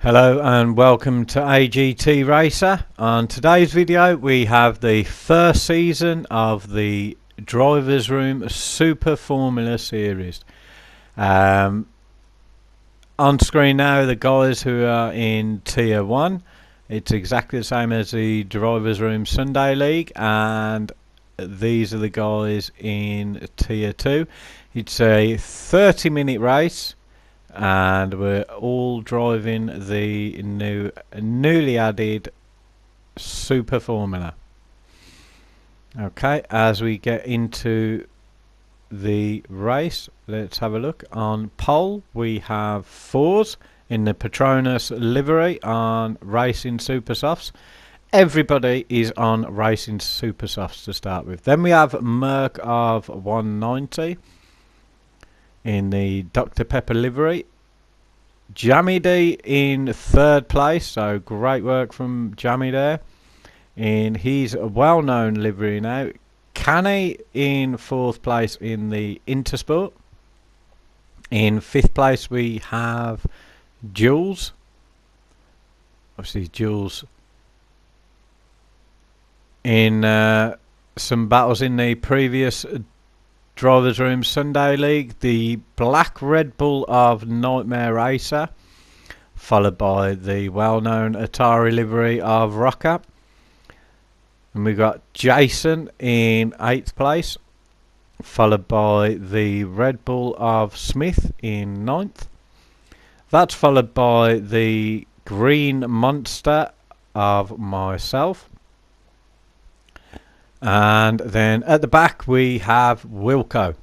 Hello and welcome to AGT Racer. On today's video we have the first season of the Drivers Room Super Formula Series. On screen now the guys who are in Tier 1. It's exactly the same as the Drivers Room Sunday League, and these are the guys in Tier 2. It's a 30-minute race, and we're all driving the newly added Super Formula. Okay, as we get into the race, let's have a look. On pole we have Fours in the Patronus livery on Racing Super Softs. Everybody is on Racing Super Softs to start with. Then we have Merc of 190 in the Dr. Pepper livery. Jammy D in third place, so great work from Jammy there. In his well-known livery now. Canny in fourth place in the Intersport. In fifth place we have Jules. Obviously Jules in some battles in the previous Drivers Room Sunday League. The black Red Bull of Nightmare Racer, followed by the well-known Atari livery of Rocker. And we've got Jason in 8th place, followed by the Red Bull of Smith in 9th. That's followed by the Green Monster of myself. And then at the back we have Wilco.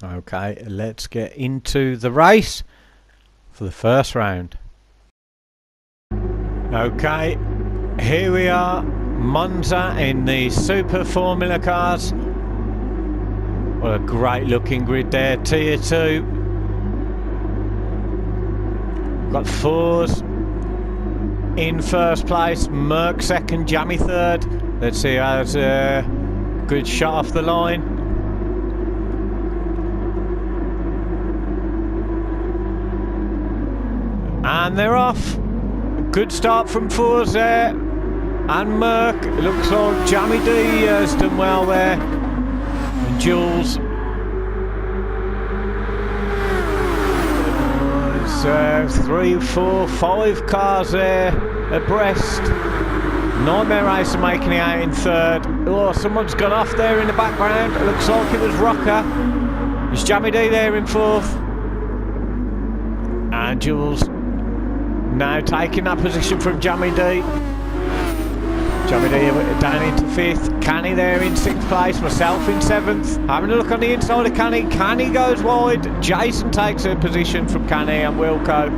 Okay, let's get into the race for the first round. Okay, here we are, Monza in the Super Formula cars. What a great looking grid there. Tier 2. Got Fours in first place, Merc second, Jammy third. Let's see, how's a good shot off the line. And they're off. Good start from Fours there. And Merc. It looks like Jammy D has done well there. And Jules. There's 3, 4, 5 cars there abreast. Nightmare Racer making it out in third. Oh, someone's gone off there in the background. It looks like it was Rocker. There's Jammy D there in fourth. And Jules now taking that position from Jammy D. Jammy D down into fifth. Canny there in sixth place. Myself in seventh. Having a look on the inside of Canny. Canny goes wide. Jason takes a position from Canny and Wilco.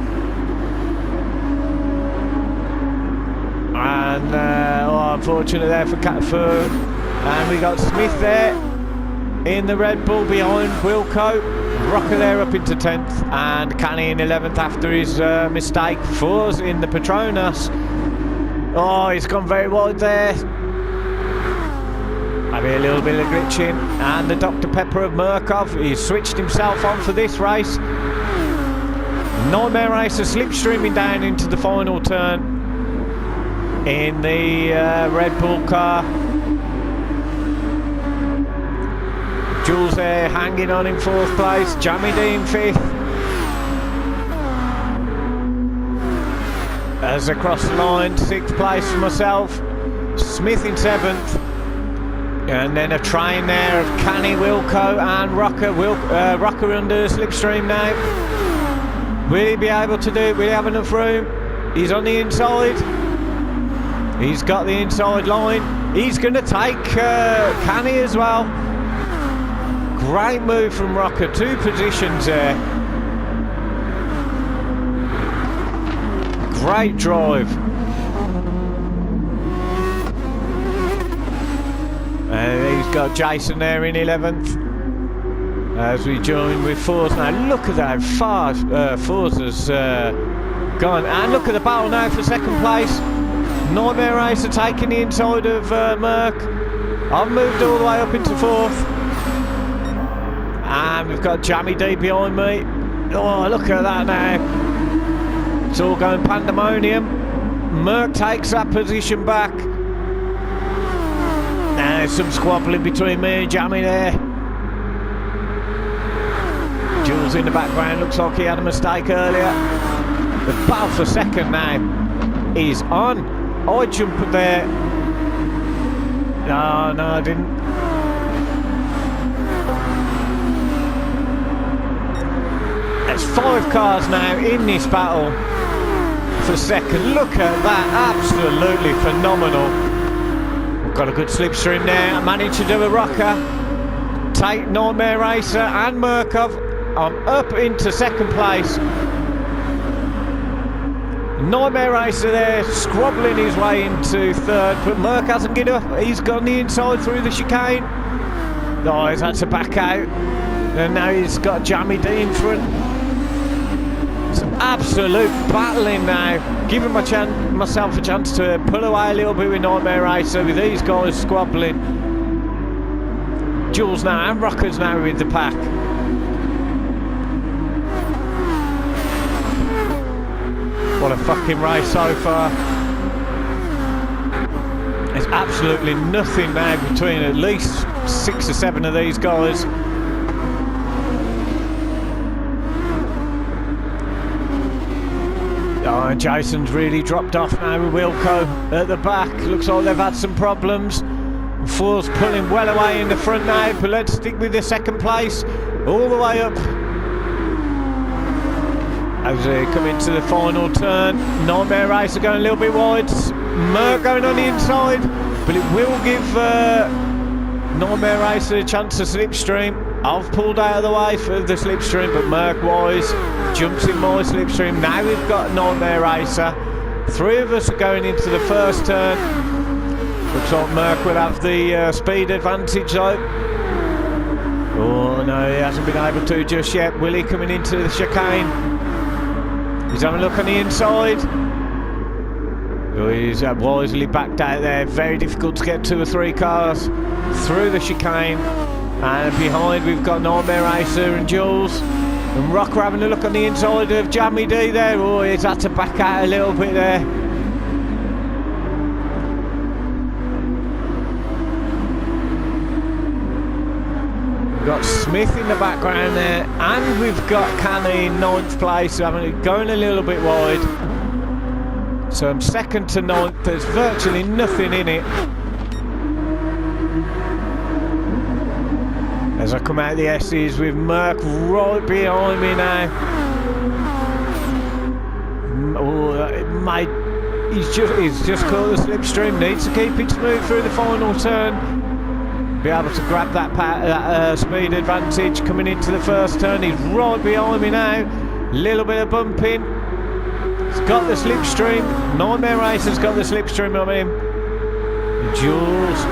And unfortunately there for and we got Smith there in the Red Bull behind Wilco. Rocker there up into 10th, and Canny in 11th after his mistake. Fours in the Patronus. Oh, he's gone very wide there. Maybe a little bit of glitching. And the Dr. Pepper of Murkov, he's switched himself on for this race. Nightmare Racer slipstreaming down into the final turn in the Red Bull car. Jules there hanging on in fourth place. Jammy D in fifth. As across the line, sixth place for myself. Smith in seventh. And then a train there of Canny, Wilco and Rocker. Rocker under slipstream now. Will he be able to do it? Will he have enough room? He's on the inside. He's got the inside line. He's going to take Canny as well. Great move from Rocker. 2 positions there. Great drive. And he's got Jason there in 11th. As we join with Fours. Now look at how far Fours has gone. And look at the battle now for second place. Nightmare Racer taking the inside of Merc. I've moved all the way up into fourth. And we've got Jammy D behind me. Oh, look at that now. It's all going pandemonium. Merck takes that position back. Now there's some squabbling between me and Jammy there. Jules in the background, looks like he had a mistake earlier. The battle for second now is on. I jumped there. No, I didn't. There's 5 cars now in this battle for second. Look at that, absolutely phenomenal. We've got a good slipstream there. I managed to do a rocker. Take Nightmare Racer and Murkov. I'm up into second place. Nightmare Racer there, scrobbling his way into third, but Merck hasn't given up. He's gone the inside through the chicane. Oh, he's had to back out. And now he's got Jammy D in front. It's absolute battling now. Giving myself a chance to pull away a little bit with Nightmare Racer, with these guys squabbling. Jules now and Rockers now with the pack. What a fucking race so far. There's absolutely nothing now between at least 6 or 7 of these guys. Oh, and Jason's really dropped off now with Wilco at the back. Looks like they've had some problems. Four's pulling well away in the front now, but let's stick with the second place all the way up. As they come into the final turn, Nightmare Racer going a little bit wide. Merck going on the inside, but it will give Nightmare Racer a chance to slipstream. I've pulled out of the way for the slipstream, but Merck wise jumps in my slipstream. Now we've got Nightmare Racer. 3 of us are going into the first turn. Looks like Merck will have the speed advantage though. Oh no, he hasn't been able to just yet. Willie coming into the chicane. He's having a look on the inside. Oh, he's wisely backed out there. Very difficult to get 2 or 3 cars through the chicane. And behind we've got Nightmare Racer and Jules. And Rocker having a look on the inside of Jammy D there. Oh, he's had to back out a little bit there. We've got Smith in the background there, and we've got Canny in 9th place, going a little bit wide. So I'm 2nd to 9th, there's virtually nothing in it. As I come out of the S's with Merck right behind me now. Oh, mate, he's just caught the slipstream, needs to keep it smooth through the final turn. Be able to grab that speed advantage coming into the first turn. He's right behind me now. Little bit of bumping. He's got the slipstream. Nightmare Racer's got the slipstream on him. Jules.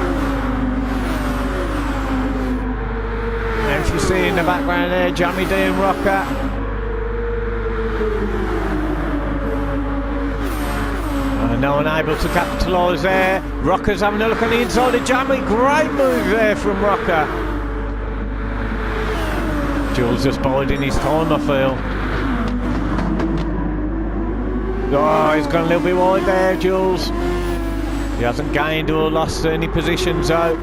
And if you see in the background there, Jammy D and Rocker. No one able to capitalise there. Rocker's having a look on the inside of Jammy. Great move there from Rocker. Jules just biding his time, I feel. Oh, he's gone a little bit wide there, Jules. He hasn't gained or lost any positions though.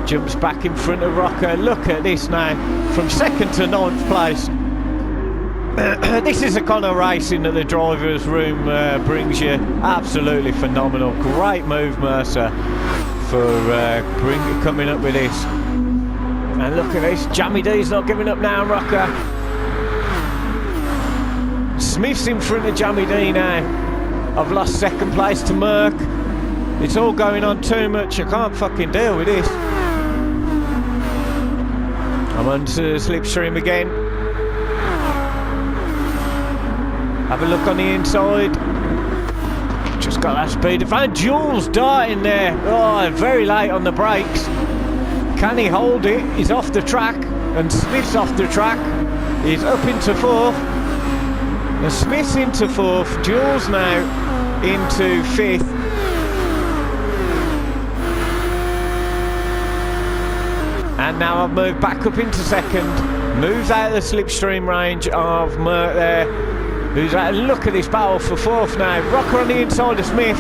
Jumps back in front of Rocker. Look at this now. From 2nd to 9th place. This is the kind of racing that the driver's room brings you. Absolutely phenomenal. Great move, Mercer, for coming up with this. And look at this. Jammy D's not giving up now, Rocker. Smith's in front of Jammy D now. I've lost 2nd place to Merck. It's all going on too much. I can't fucking deal with this. I'm onto the slipstream again. Have a look on the inside. Just got that speed advantage. Jules darting there. Oh, very late on the brakes. Can he hold it? He's off the track. And Smith's off the track. He's up into 4th. And Smith's into 4th. Jules now into 5th. And now I've moved back up into 2nd. Moves out of the slipstream range of Merck there. Who's at? Look at this battle for fourth now. Rocker on the inside of Smith.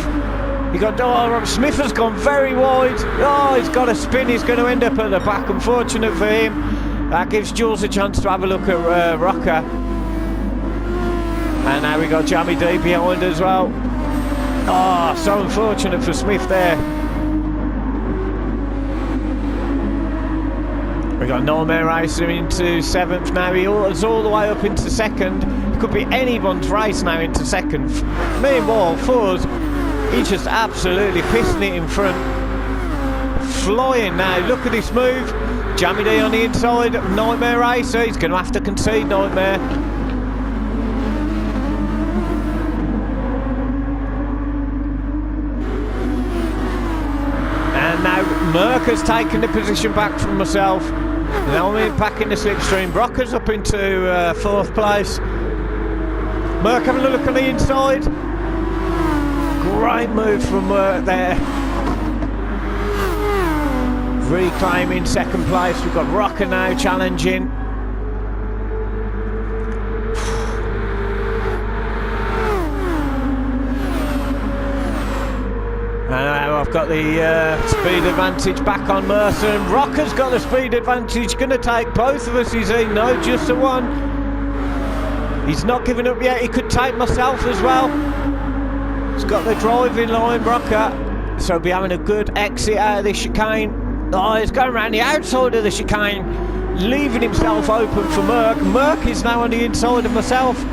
He got Smith has gone very wide. Oh, he's got a spin. He's going to end up at the back. Unfortunate for him. That gives Jules a chance to have a look at Rocker. And now we got Jammy D behind as well. Oh, so unfortunate for Smith there. We got Nightmare Racer into 7th now. He's all the way up into 2nd. It could be anyone's race now into 2nd. Meanwhile, Ford, he's just absolutely pissing it in front. Flying now. Look at this move. Jammy D on the inside of Nightmare Racer. He's going to have to concede, Nightmare. And now Merck has taken the position back from myself. Now I'm back in the slipstream. Rocker's up into 4th place. Merck having a look on the inside. Great move from Merck there. Reclaiming 2nd place. We've got Rocker now challenging. And now I've got the speed advantage back on Mercer, and Rocker's got the speed advantage. Going to take both of us, is he? No, just the one. He's not giving up yet. He could take myself as well. He's got the driving line, Rocker. So he'll be having a good exit out of this chicane. Oh, he's going around the outside of the chicane, leaving himself open for Merck. Merck is now on the inside of myself.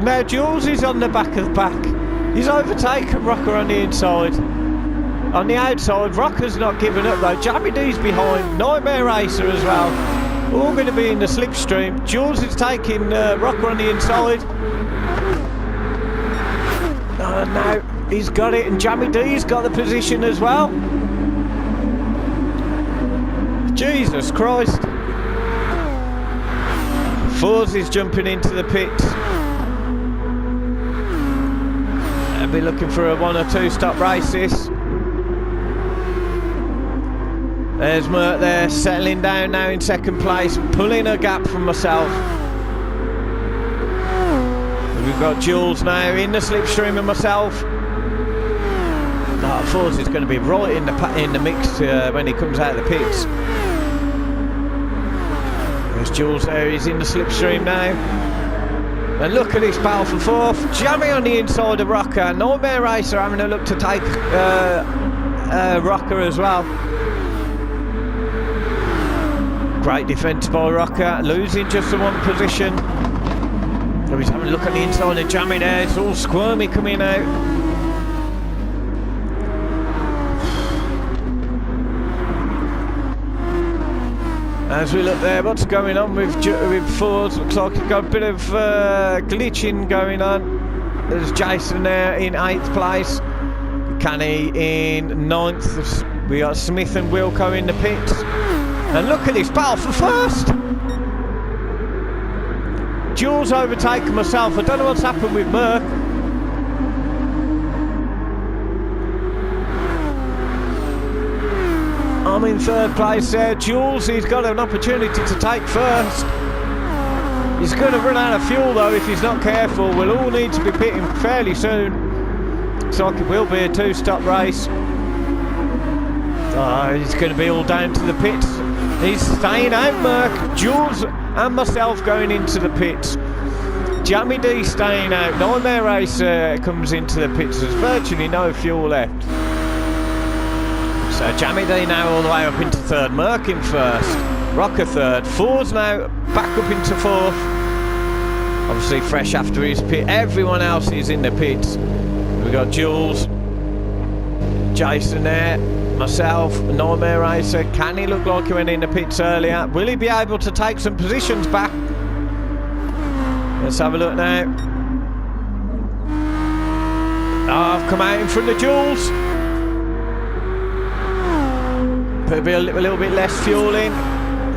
Now Jules is on the back of the pack. He's overtaken Rocker on the inside. On the outside, Rocker's not giving up though. Jammy D's behind. Nightmare Racer as well. All going to be in the slipstream. Jules is taking Rocker on the inside. Now he's got it, and Jammy D's got the position as well. Jesus Christ. Fords is jumping into the pits. I'll be looking for a 1 or 2 stop race this. There's Mert there, settling down now in 2nd place, pulling a gap from myself. We've got Jules now in the slipstream of myself. Fords is going to be right in the mix when he comes out of the pits. There's Jules there, he's in the slipstream now. And look at this battle for 4th. Jammy on the inside of Rocker. Nightmare Racer having a look to take Rocker as well. Great defence by Rocker, losing just the 1 position. So he's having a look at the inside of Jammy there. It's all squirmy coming out. As we look there, what's going on with Ford? Looks like he's got a bit of glitching going on. There's Jason there in 8th place. Canny in 9th. We got Smith and Wilco in the pits. And look at this battle for 1st. Jules overtaken myself. I don't know what's happened with Merck. I'm in 3rd place there. Jules, he's got an opportunity to take 1st. He's going to run out of fuel though if he's not careful. We'll all need to be pitting fairly soon. Looks like it will be a 2-stop race. He's going to be all down to the pits. He's staying out, Merck. Jules and myself going into the pits. Jammy D staying out. Nightmare Racer comes into the pits. There's virtually no fuel left. So Jammy D now all the way up into 3rd. Merck in 1st. Rocker 3rd. Ford's now back up into 4th. Obviously fresh after his pit. Everyone else is in the pits. We've got Jules, Jason there, myself, Nightmare Racer. Can he look like he went in the pits earlier? Will he be able to take some positions back? Let's have a look now. I've come out in front of Jules. Put a little bit less fuel in.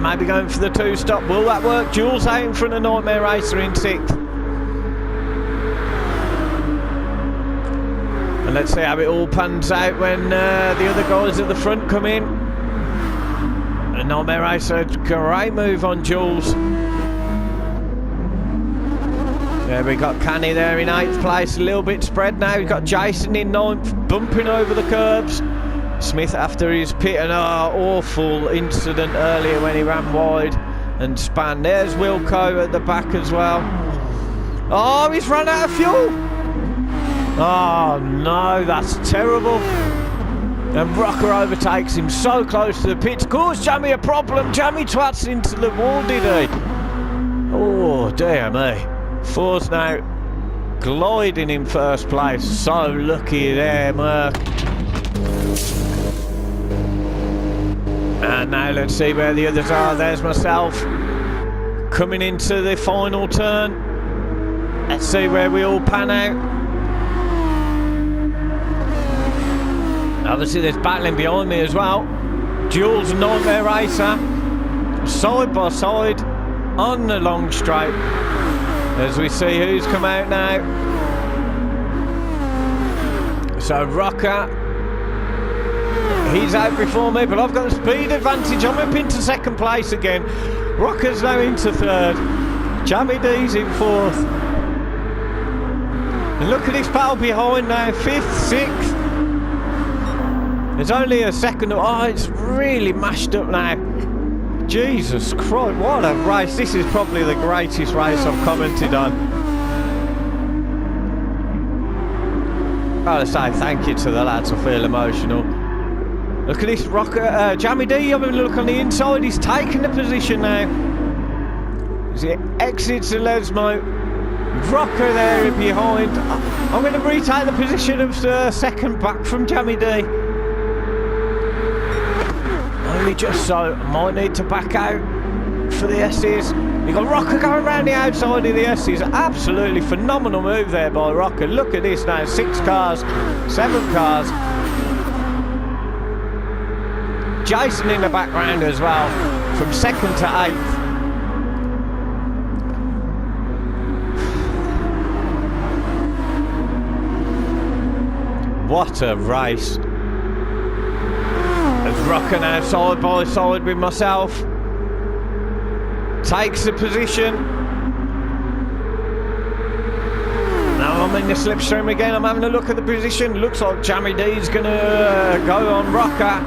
Maybe going for the 2-stop. Will that work? Jules out in front of Nightmare Racer in 6th. And let's see how it all pans out when the other guys at the front come in. And Nightmare Racer, great move on Jules. Yeah, we got Canny there in 8th place, a little bit spread now. We've got Jason in 9th, bumping over the curbs. Smith after his pit and awful incident earlier when he ran wide and span. There's Wilco at the back as well. Oh, he's run out of fuel. Oh no, that's terrible. And Rocker overtakes him so close to the pits. Caused Jammy a problem. Jammy twats into the wall, did he? Oh dear me. Four's now gliding in 1st place. So lucky there, Merc. And now let's see where the others are. There's myself coming into the final turn. Let's see where we all pan out. Obviously there's battling behind me as well. Jules and Nightmare Racer side by side on the long straight as we see who's come out now. So Rocker, he's out before me, but I've got the speed advantage. I'm up into 2nd place again. Rocker's now into 3rd. Jammy D's in 4th. And look at this battle behind now. 5th, 6th. There's only a second. Oh, it's really mashed up now. Jesus Christ, what a race. This is probably the greatest race I've commented on. I'll say thank you to the lads, I feel emotional. Look at this Rocker, Jammy D, having a look on the inside, he's taking the position now. As he exits the Lesmo, Rocker there behind. I'm going to retake the position of 2nd back from Jammy D. Only just so, might need to back out for the S's. You've got Rocker going around the outside of the S's. Absolutely phenomenal move there by Rocker. Look at this now, 6 cars, 7 cars. Jason in the background as well, from 2nd to 8th. What a race. As Rocker now side by side with myself. Takes the position. Now I'm in the slipstream again. I'm having a look at the position. Looks like Jammy D's going to go on Rocker.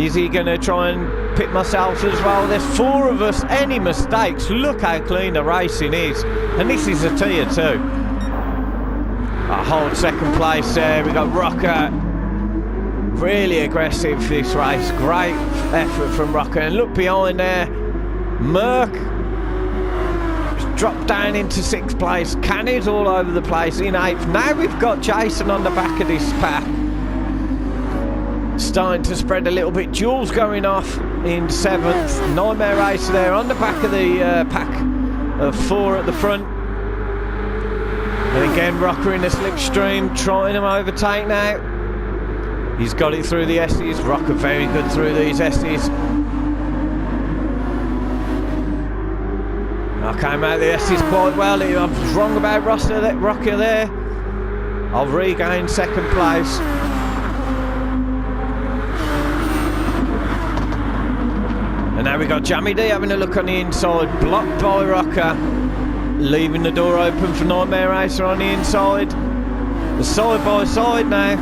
Is he going to try and pit myself as well? There's 4 of us. Any mistakes? Look how clean the racing is. And this is a tier 2. I hold 2nd place there. We got Rocker. Really aggressive this race. Great effort from Rocker. And look behind there. Merc dropped down into 6th place. Canny's all over the place in 8th. Now we've got Jason on the back of this pack. Starting to spread a little bit. Jules going off in 7th. Nightmare Racer there on the back of the pack of 4 at the front. And again Rocker in the slipstream trying to overtake now. He's got it through the S's. Rocker very good through these S's. I came out the S's quite well. I was wrong about Rocker there. I'll regain 2nd place. And now we got Jammy D having a look on the inside. Blocked by Rocker. Leaving the door open for Nightmare Racer on the inside. The side by side now.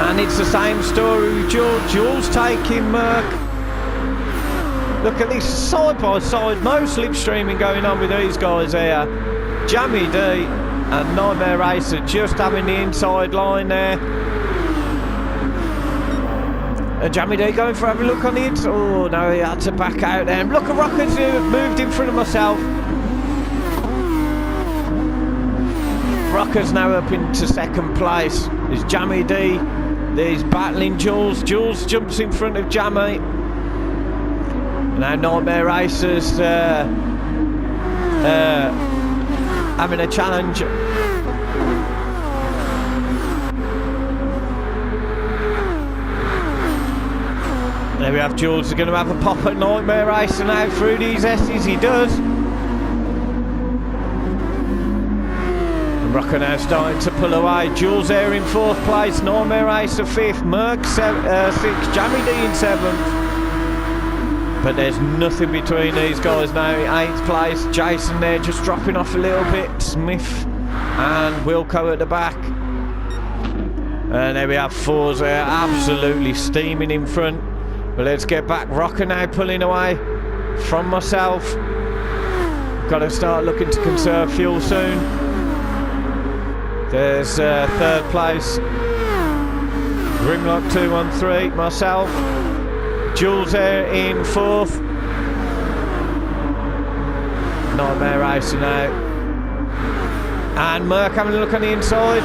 And it's the same story with Jules. Jules taking Merc. Look at this side by side. No slipstreaming going on with these guys here. Jammy D and Nightmare Racer just having the inside line there. And Jammy D going for having a look on the inside. Oh no, he had to back out there. And look at Rockers who moved in front of myself. Rocker's now up into 2nd place. There's Jammy D. There's battling Jules. Jules jumps in front of Jammy. Now Nightmare Racers having a challenge. There we have Jules going to have a pop at Nightmare Racer now through these S's. He does. Rocker now starting to pull away. Jules there in 4th place. Nightmare Racer 5th. Merc 6th. Jammy D in 7th. But there's nothing between these guys now. 8th place. Jason there just dropping off a little bit. Smith and Wilco at the back. And there we have Forza there, absolutely steaming in front. But let's get back. Rocker now pulling away from myself. Got to start looking to conserve fuel soon. There's 3rd place. Grimlock 213, myself. Jules there in 4th. Nightmare Racer now. And Merc having a look on the inside.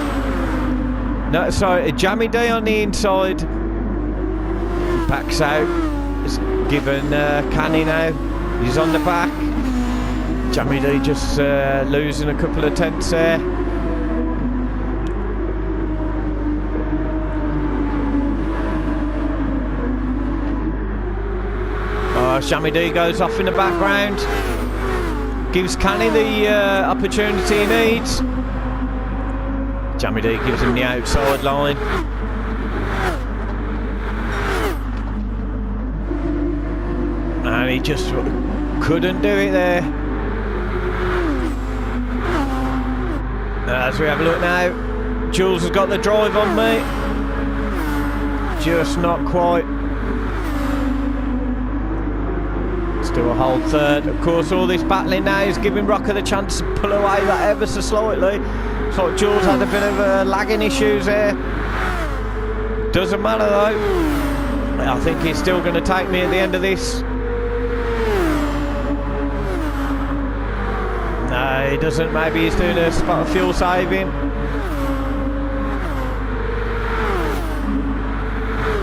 No, sorry, Jammy D on the inside. Backs out. It's given Canny now. He's on the back. Jammy D just losing a couple of tenths there. Jammy D goes off in the background. Gives Canny the opportunity he needs. Jammy D gives him the outside line. And he just couldn't do it there. As we have a look now, Jules has got the drive on me. Just not quite. Still a hold 3rd. Of course, all this battling now is giving Rocker the chance to pull away that ever so slightly. So Jules had a bit of lagging issues there. Doesn't matter though. I think he's still going to take me at the end of this. No, he doesn't. Maybe he's doing a spot of fuel saving.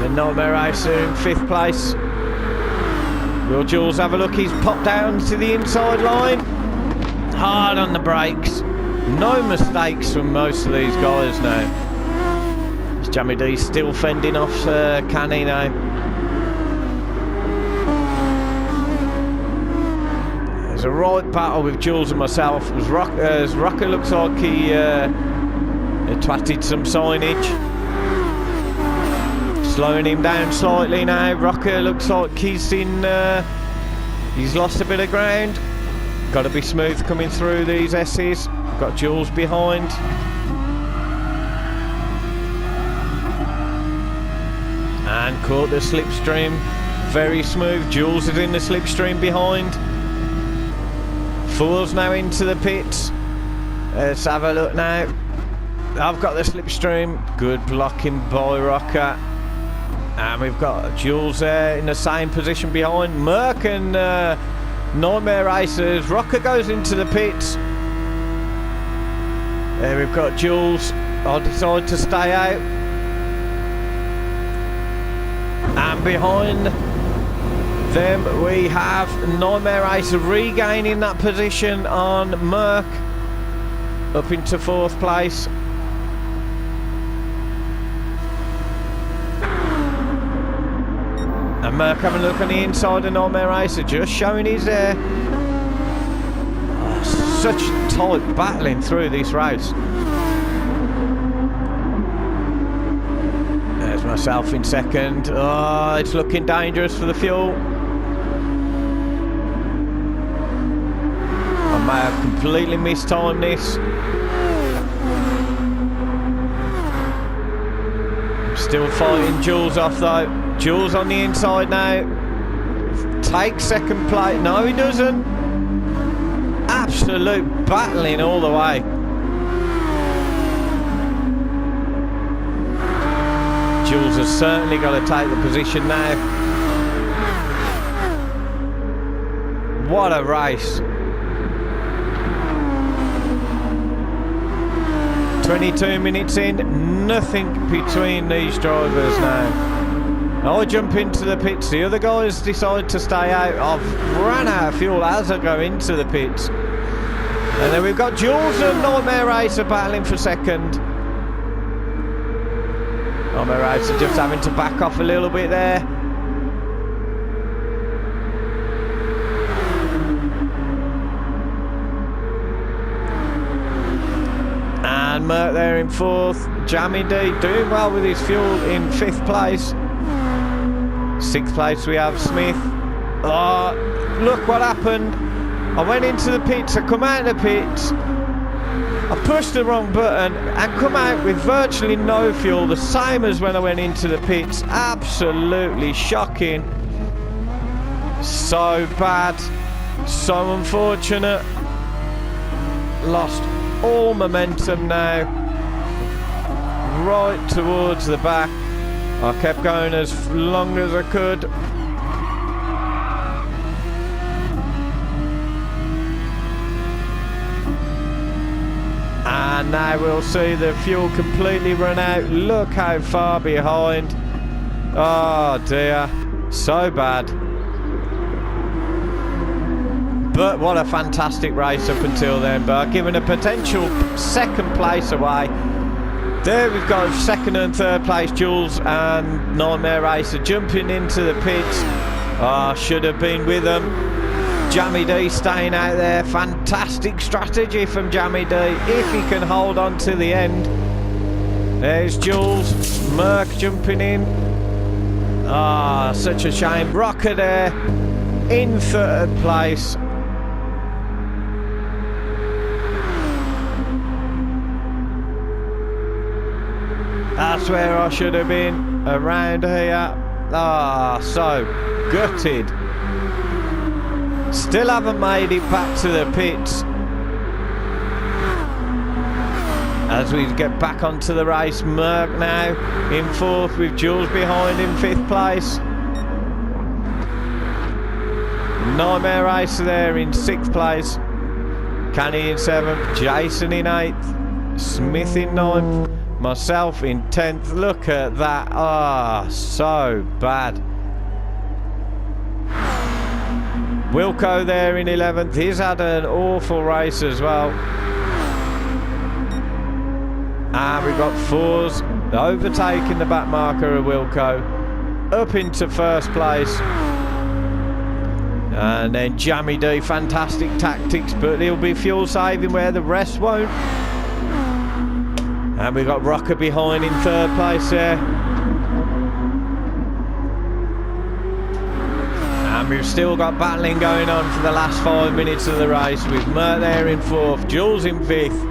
The Nightmare Racer in 5th place. Will Jules have a look? He's popped down to the inside line. Hard on the brakes. No mistakes from most of these guys now. Jammy D still fending off Canny now. There's a right battle with Jules and myself. As Rocker looks like he twatted some signage. Slowing him down slightly now. Rocker looks like he's lost a bit of ground. Got to be smooth coming through these S's. Got Jules behind. And caught the slipstream. Very smooth. Jules is in the slipstream behind. Fool's now into the pits. Let's have a look now. I've got the slipstream. Good blocking by Rocker. And we've got Jules there in the same position behind. Merc and Nightmare Racers. Rocker goes into the pits. There we've got Jules. I'll decide to stay out. And behind them we have Nightmare Racer regaining that position on Merc. Up into 4th place. And Merc having a look on the inside of Nightmare Racer, just showing he's there. Oh, such tight battling through this race. There's myself in 2nd. Oh, it's looking dangerous for the fuel. I may have completely mistimed this. I'm still fighting Jules off though. Jules on the inside now. Takes 2nd place. No, he doesn't. Absolute battling all the way. Jules has certainly got to take the position now. What a race. 22 minutes in, nothing between these drivers now. I jump into the pits, the other guys decide to stay out. I've run out of fuel as I go into the pits. And then we've got Jules and Nightmare Racer battling for 2nd. Nightmare Racer just having to back off a little bit there. And Merck there in 4th. Jammy D doing well with his fuel in 5th place. 6th place we have Smith. Oh, look what happened. I went into the pits, I come out of the pits, I pushed the wrong button and come out with virtually no fuel, the same as when I went into the pits. Absolutely shocking. So bad, so unfortunate. Lost all momentum now, right towards the back. I kept going as long as I could. And now we'll see the fuel completely run out. Look how far behind. Oh dear, so bad. But what a fantastic race up until then. But given a potential 2nd place away. There we've got 2nd and 3rd place Jules and Nightmare Racer jumping into the pits. Oh, should have been with them. Jammy D staying out there. Fantastic strategy from Jammy D if he can hold on to the end. There's Jules. Merck jumping in. Ah, such a shame. Rocker there in 3rd place. That's where I should have been, around here. Ah, so gutted. Still haven't made it back to the pits. As we get back onto the race, Merck now in 4th with Jules behind in 5th place. Nightmare Racer there in 6th place. Canny in 7th, Jason in 8th, Smith in 9th. Myself in 10th. Look at that. Ah, so bad. Wilco there in 11th. He's had an awful race as well. And we've got Fours overtaking the back marker of Wilco. Up into 1st place. And then Jammy D, fantastic tactics, but he'll be fuel saving where the rest won't. And we've got Rocker behind in 3rd place there. And we've still got battling going on for the last 5 minutes of the race with Mert there in 4th, Jules in 5th.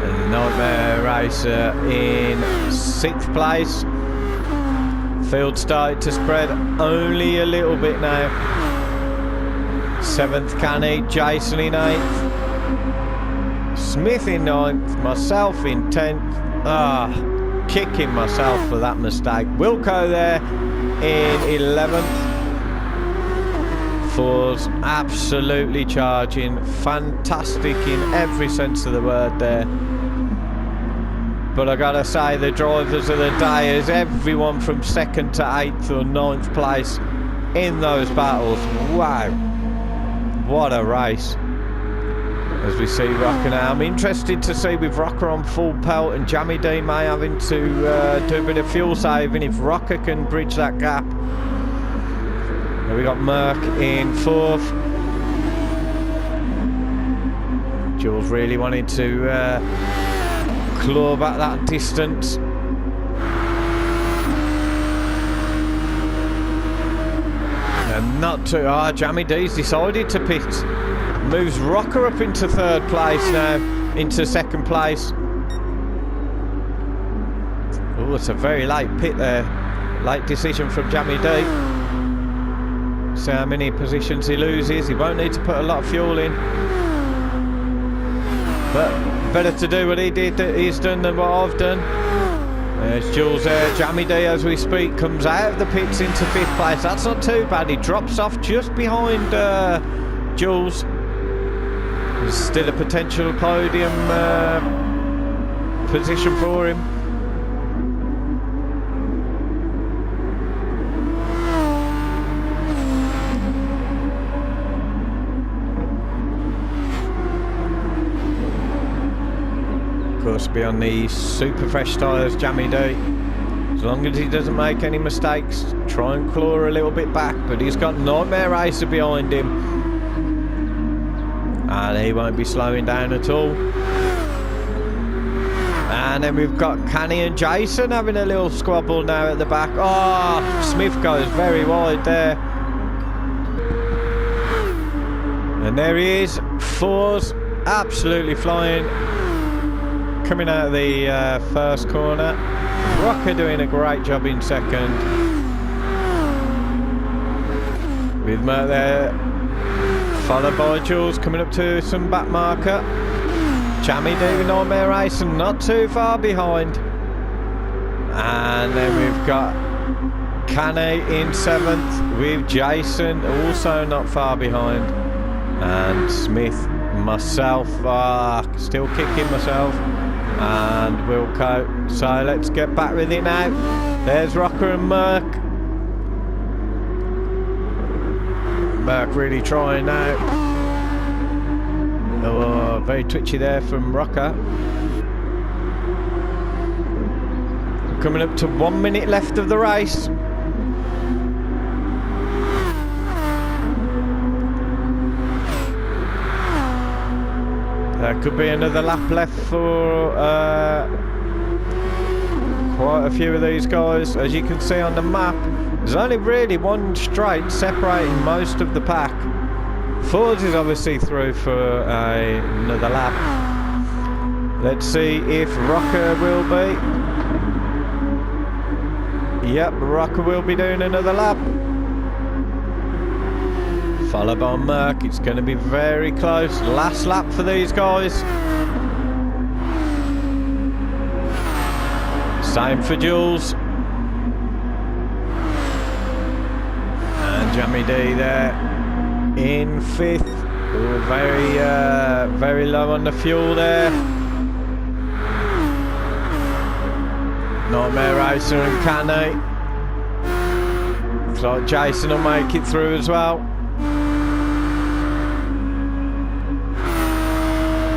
And Nightmare Racer in 6th place. Field started to spread only a little bit now. 7th Canny, Jason in 8th. Smith in 9th, myself in 10th. Kicking myself for that mistake. Wilco there in 11th. Fours absolutely charging. Fantastic in every sense of the word there. But I gotta say, the drivers of the day is everyone from 2nd to 8th or 9th place in those battles. Wow, what a race. As we see Rocker now, I'm interested to see with Rocker on full pelt and Jammy D may having to do a bit of fuel saving if Rocker can bridge that gap. There we got Merck in 4th. Jules really wanting to claw back that distance. And not to Jammy D's decided to pit. Moves Rocker up into 3rd place now, into 2nd place. Oh, it's a very late pit there. Late decision from Jammy D. See how many positions he loses. He won't need to put a lot of fuel in. But better to do what he's done than what I've done. There's Jules there. Jammy D, as we speak, comes out of the pits into 5th place. That's not too bad. He drops off just behind Jules. There's still a potential podium position for him. Of course, be on the super fresh tyres, Jammy D. As long as he doesn't make any mistakes, try and claw a little bit back, but he's got Nightmare Racer behind him. And he won't be slowing down at all. And then we've got Canny and Jason having a little squabble now at the back. Oh, Smith goes very wide there. And there he is, Fours, absolutely flying. Coming out of the first corner. Rocker doing a great job in second. With Mert there, followed by Jules coming up to some back marker. Jammy doing Nightmare Racer, not too far behind. And then we've got Canny in seventh with Jason also not far behind. And Smith, myself, still kicking myself. And Wilco. So let's get back with it now. There's Rocker and Merc. Merc really trying now. Oh, very twitchy there from Rocker. Coming up to 1 minute left of the race. There could be another lap left for quite a few of these guys. As you can see on the map, there's only really one straight separating most of the pack. Ford is obviously through for another lap. Let's see if Rocker will be. Yep, Rocker will be doing another lap. Followed by Merc. It's going to be very close. Last lap for these guys. Same for Jules. And Jammy D there in fifth. Ooh, very low on the fuel there. Nightmare Racer and Canny. Looks like Jason will make it through as well.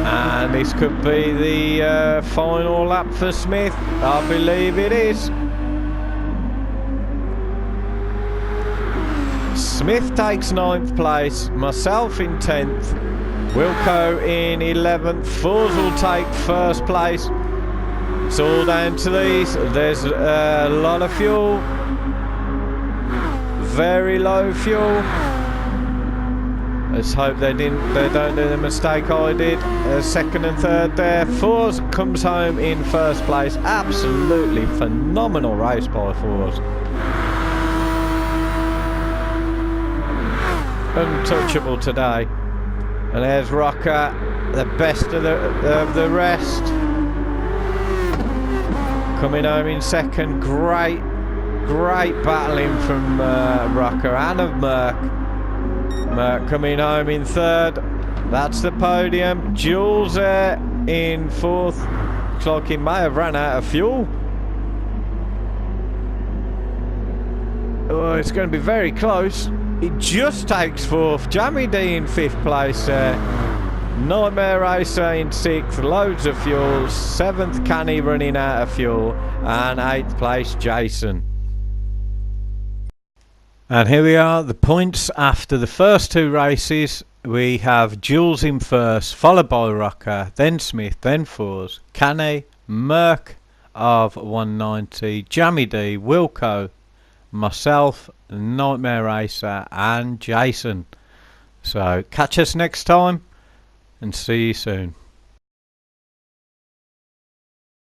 And this could be the final lap for Smith. I believe it is. Smith takes 9th place, myself in 10th, Wilco in 11th, Fours will take 1st place. It's all down to these. There's a lot of fuel, very low fuel. Let's hope they don't do the mistake I did. 2nd and 3rd there. Fours comes home in 1st place. Absolutely phenomenal race by Fours. Untouchable today. And there's Rocker, the best of the rest. Coming home in 2nd. Great battling from Rocker and of Merc. Merc coming home in 3rd. That's the podium. Jules there in 4th. Looks like he may have run out of fuel. Oh, it's going to be very close. It just takes 4th. Jammy D in 5th place there. Nightmare Racer in 6th. Loads of fuel. 7th Canny running out of fuel. And 8th place Jason. And here we are, the points after the first 2 races. We have Jules in 1st, followed by Rocker, then Smith, then Fours, Canny, Merc of 190, Jammy D, Wilco, myself, Nightmare Racer and Jason. So catch us next time and see you soon.